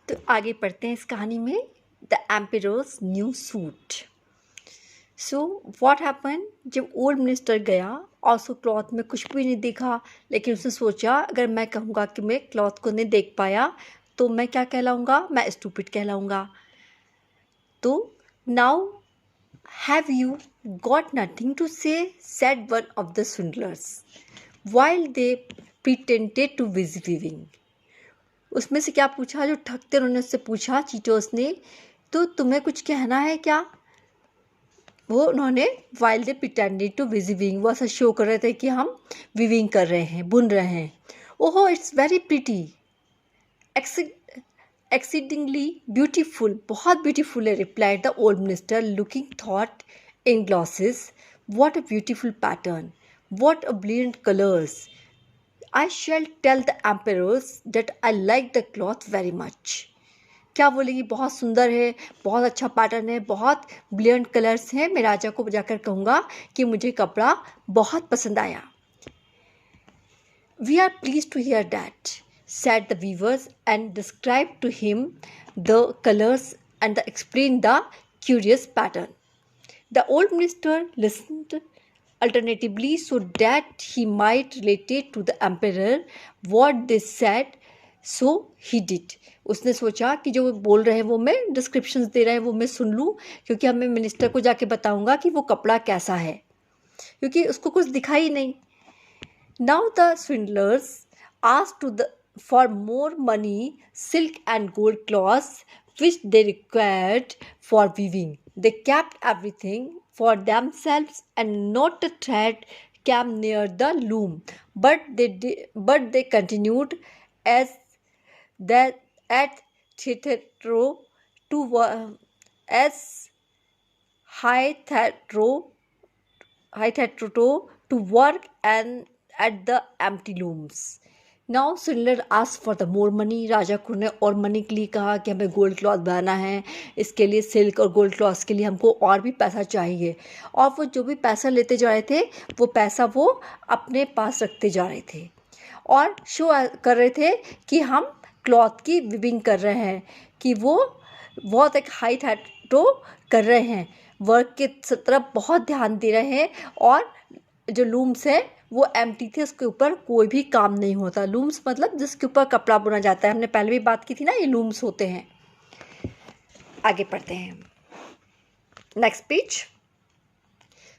तो आगे पढ़ते हैं इस कहानी में। The emperors new suit. So what happen, जब ओल्ड मिनिस्टर गया और उसको क्लॉथ में कुछ भी नहीं दिखा, लेकिन उसने सोचा अगर मैं कहूँगा कि मैं क्लॉथ को नहीं देख पाया तो मैं क्या कहलाऊँगा, मैं स्टूपिड कहलाऊँगा। तो now have you got nothing to say, said one of the swindlers while they pretended to busy weaving। उसमें से क्या पूछा, जो ठगते उन्होंने उससे पूछा, चीटर्स ने, तो तुम्हें कुछ कहना है क्या। वो उन्होंने while they pretended too busy weaving, वो ऐसा शो कर रहे थे कि हम वीविंग कर रहे हैं, बुन रहे हैं। ओहो it's very pretty, exceedingly beautiful, बहुत ब्यूटीफुल है, replied the old minister looking thought in glasses. What a beautiful pattern, what a brilliant colours. I shall tell the emperors that I like the cloth very much। क्या बोलेगी, बहुत सुंदर है, बहुत अच्छा pattern है, बहुत ब्रिलियंट कलर्स हैं। मैं राजा को जाकर कहूँगा कि मुझे कपड़ा बहुत पसंद आया। We are pleased to hear that, said the weavers and described to him the colors and explained the curious pattern। The old minister listened alternatively so that he might relate it to the emperor what they said, so he did। उसने सोचा कि जो बोल रहे हैं वो मैं descriptions दे रहे हैं वो मैं सुन लूँ, क्योंकि अब मैं मिनिस्टर को जाके बताऊंगा कि वो कपड़ा कैसा है, क्योंकि उसको कुछ दिखा ही नहीं। Now the swindlers asked to the for more money, silk and gold cloths which they required for weaving। They kept everything for themselves and not a thread came near the loom, but they continued as that at Hithetro to as Hithetro to work and at the empty looms। Now swindler asked for the more money। राजा को ने और money के लिए कहा कि हमें gold cloth बनाना है, इसके लिए सिल्क और गोल्ड क्लॉथ के लिए हमको और भी पैसा चाहिए। और वो जो भी पैसा लेते जा रहे थे वो पैसा वो अपने पास रखते जा रहे थे और शो कर रहे थे कि हम क्लॉथ की वीविंग कर रहे हैं, कि वो बहुत एक हाई थैटो कर रहे हैं, वर्क की तरफ बहुत ध्यान दे रहे हैं। और जो लूम्स है वो एम्प्टी थे, उसके ऊपर कोई भी काम नहीं होता। लूम्स मतलब जिसके ऊपर कपड़ा बुना जाता है, हमने पहले भी बात की थी ना, ये लूम्स होते हैं। आगे पढ़ते हैं next page.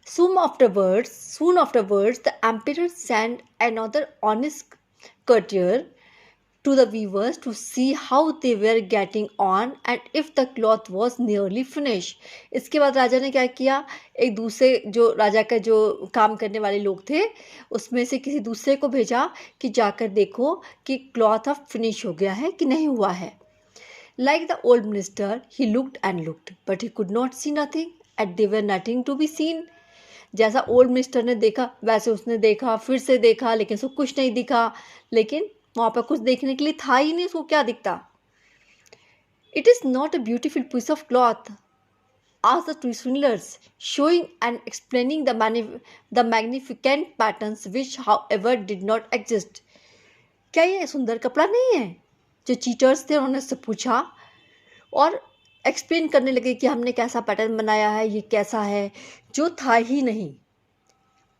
Soon afterwards, the emperor sent another honest courtier to the weavers to see how they were getting on and if the cloth was nearly finished। इसके बाद राजा ने क्या किया, एक दूसरे जो राजा का जो काम करने वाले लोग थे उसमें से किसी दूसरे को भेजा कि जाकर देखो कि क्लॉथ अब फिनिश हो गया है कि नहीं हुआ है। Like the old minister, he looked and looked, but he could not see nothing, and they were nothing to be seen। जैसा ओल्ड मिनिस्टर ने देखा वैसे उसने देखा, फिर से देखा, लेकिन उसको कुछ नहीं दिखा। लेकिन वहाँ पर कुछ देखने के लिए था ही नहीं, उसको क्या दिखता। It is not a beautiful piece of cloth, asked the two swindlers, showing and explaining the magnificent patterns which however did not exist। क्या ये सुंदर कपड़ा नहीं है। जो चीटर्स थे उन्होंने उससे पूछा और एक्सप्लेन करने लगे कि हमने कैसा पैटर्न बनाया है, ये कैसा है, जो था ही नहीं।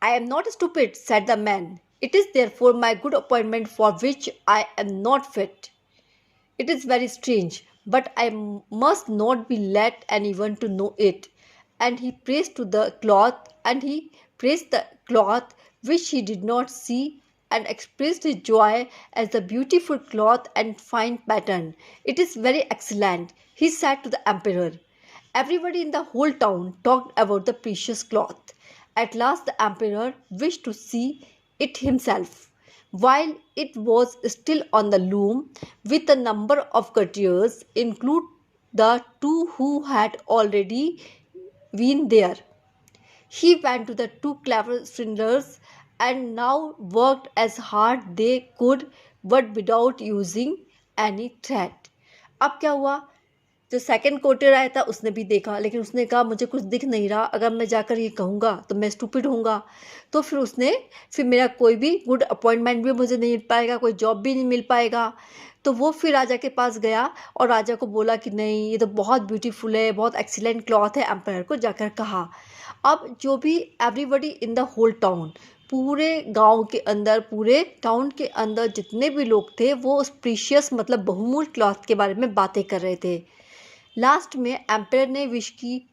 I am not stupid, said the man। It is therefore my good appointment for which I am not fit। It is very strange, but I must not be let anyone to know it। And he praised the cloth which he did not see, and expressed his joy as the beautiful cloth and fine pattern। It is very excellent, he said to the emperor। Everybody in the whole town talked about the precious cloth। At last the emperor wished to see it himself, while it was still on the loom, with a number of courtiers, include the two who had already been there। He went to the two clever swindlers and now worked as hard they could, but without using any thread। अब क्या हुआ, जो second courtier आया था उसने भी देखा, लेकिन उसने कहा मुझे कुछ दिख नहीं रहा, अगर मैं जाकर ये कहूँगा तो मैं स्टूपिड होऊंगा, तो फिर मेरा कोई भी गुड अपॉइंटमेंट भी मुझे नहीं मिल पाएगा, कोई जॉब भी नहीं मिल पाएगा। तो वो फिर राजा के पास गया और राजा को बोला कि नहीं, ये तो बहुत ब्यूटीफुल है, बहुत एक्सीलेंट क्लॉथ है। एम्पायर को जाकर कहा। अब जो भी everybody in the whole town, पूरे गांव के अंदर, पूरे टाउन के अंदर जितने भी लोग थे वो उस प्रीशियस मतलब बहुमूल्य क्लॉथ के बारे में बातें कर रहे थे। लास्ट में एम्पायर ने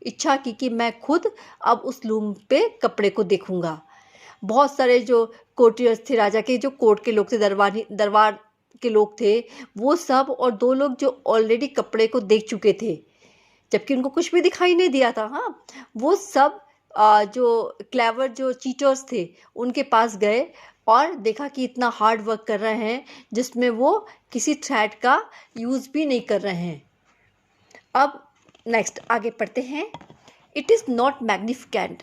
इच्छा की कि मैं खुद अब उस लूम पे कपड़े को देखूंगा। बहुत सारे जो कोर्टियर्स थे, राजा के जो कोर्ट के लोग थे, दरबार के लोग थे, वो सब और 2 लोग जो ऑलरेडी कपड़े को देख चुके थे, जबकि उनको कुछ भी दिखाई नहीं दिया था। हाँ, वो सब जो क्लेवर जो चीटर्स थे उनके पास गए और देखा कि इतना हार्ड वर्क कर रहे हैं जिसमें वो किसी थ्रेड का यूज़ भी नहीं कर रहे हैं। अब नेक्स्ट आगे पढ़ते हैं। It is not magnificent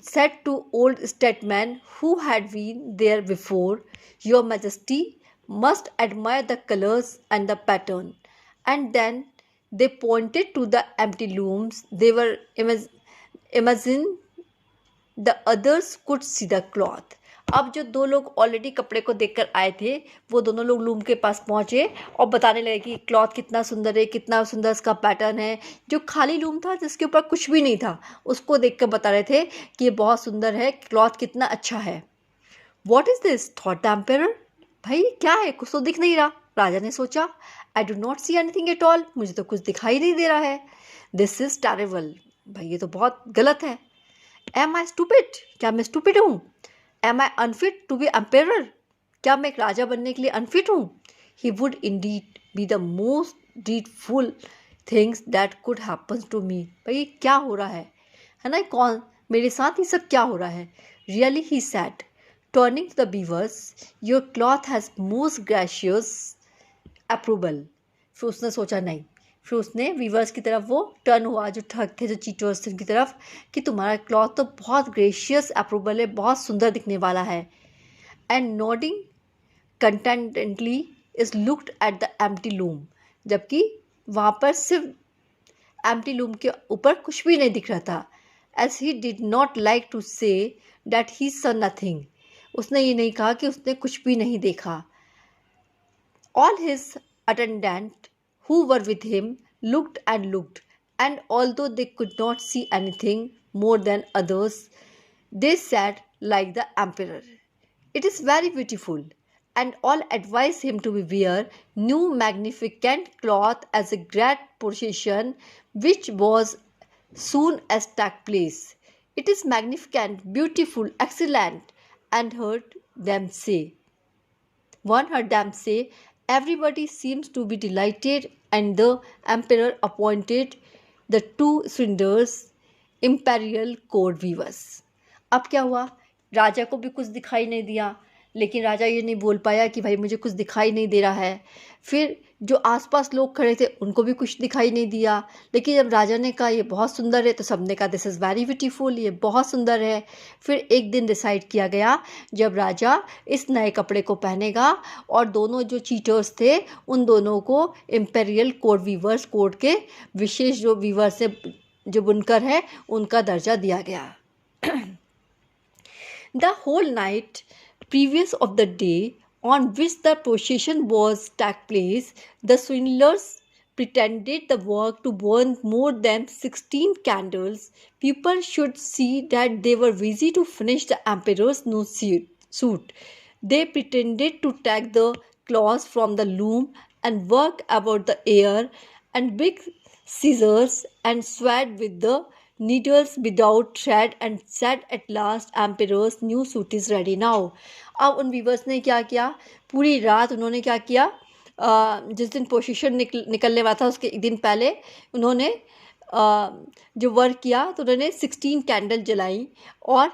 said to old statesmen who had been there before, your majesty must admire the colors and the pattern. And then they pointed to the empty looms. They were imagine the others could see the cloth. अब जो 2 लोग already कपड़े को देखकर आए थे, वो दोनों लोग लूम के पास पहुंचे और बताने लगे कि क्लॉथ कितना सुंदर है, कितना सुंदर इसका पैटर्न है। जो खाली लूम था जिसके ऊपर कुछ भी नहीं था, उसको देखकर बता रहे थे कि ये बहुत सुंदर है, क्लॉथ कितना अच्छा है। What is this thought the empire. भाई क्या है, कुछ तो दिख नहीं रहा। राजा ने सोचा, I do not see anything at all, मुझे तो कुछ दिखाई नहीं दे रहा है। दिस इज़ टेरेबल, भाई ये तो बहुत गलत है। एम आई स्टूपिड, क्या मैं स्टूपिड हूँ? Am I unfit to be empire, क्या मैं एक राजा बनने के लिए अनफिट हूँ? He would indeed be the most dreadful things that could happen to me. भाई क्या हो रहा है ना, कौन मेरे साथ ये सब क्या हो रहा है? Really he said, turning to the weavers, your cloth has most gracious approval. फिर उसने सोचा नहीं, फिर उसने वीवर्स की तरफ वो टर्न हुआ, जो ठग थे, जो चीटर्स थे, उनकी तरफ, कि तुम्हारा क्लॉथ तो बहुत ग्रेशियस अप्रूवल है, बहुत सुंदर दिखने वाला है। And nodding contentedly is looked at the empty loom, जबकि वहाँ पर सिर्फ एम्प्टी लूम के ऊपर कुछ भी नहीं दिख रहा था। As he did not like to say that he saw nothing, उसने ये नहीं कहा कि उसने कुछ भी नहीं देखा। All his attendants who were with him looked, and although they could not see anything more than others, they said like the emperor, "It is very beautiful," and all advised him to wear new magnificent cloth as a great procession, which was soon as took place. It is magnificent, beautiful, excellent, and heard them say. One heard them say, everybody seems to be delighted, and the emperor appointed the 2 cylinders imperial court weavers. अब क्या हुआ, राजा को भी कुछ दिखाई नहीं दिया, लेकिन राजा ये नहीं बोल पाया कि भाई मुझे कुछ दिखाई नहीं दे रहा है। फिर जो आसपास लोग खड़े थे उनको भी कुछ दिखाई नहीं दिया, लेकिन जब राजा ने कहा ये बहुत सुंदर है तो सबने कहा दिस इज़ वेरी ब्यूटीफुल, ये बहुत सुंदर है। फिर एक दिन डिसाइड किया गया जब राजा इस नए कपड़े को पहनेगा और दोनों जो चीटर्स थे उन दोनों को इम्पेरियल कोट वीवर्स, कोट के विशेष जो वीवर्स से जो बुनकर है उनका दर्जा दिया गया। The whole night previous of the day on which the procession was took place, the swindlers pretended the work to burn more than 16 candles. People should see that they were busy to finish the emperor's new suit. They pretended to take the cloth from the loom and work about the air and big scissors and swayed with the needles without thread and said at last, emperor's new suit is ready now. अब उन viewers ने क्या किया, पूरी रात उन्होंने क्या किया, जिस दिन प्रोसेशन निकलने वाला था उसके एक दिन पहले उन्होंने जो वर्क किया तो उन्होंने 16 कैंडल जलाई और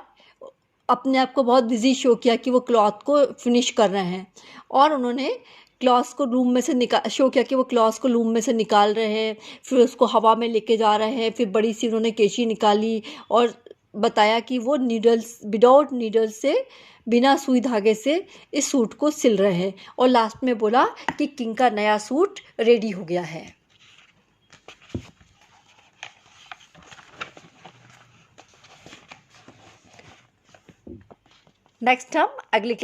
अपने आप को बहुत बिजी शो किया कि वो क्लॉथ को फिनिश कर रहे हैं। और उन्होंने क्लॉथ को लूम में से शो किया कि वो क्लॉथ को लूम में से निकाल रहे हैं, फिर उसको हवा में लेके जा रहे हैं। फिर बड़ी सी उन्होंने कैंची निकाली और बताया कि वो नीडल्स, विदाउट नीडल्स से, बिना सुई धागे से इस सूट को सिल रहे हैं। और लास्ट में बोला कि किंग का नया सूट रेडी हो गया है। नेक्स्ट हम अगली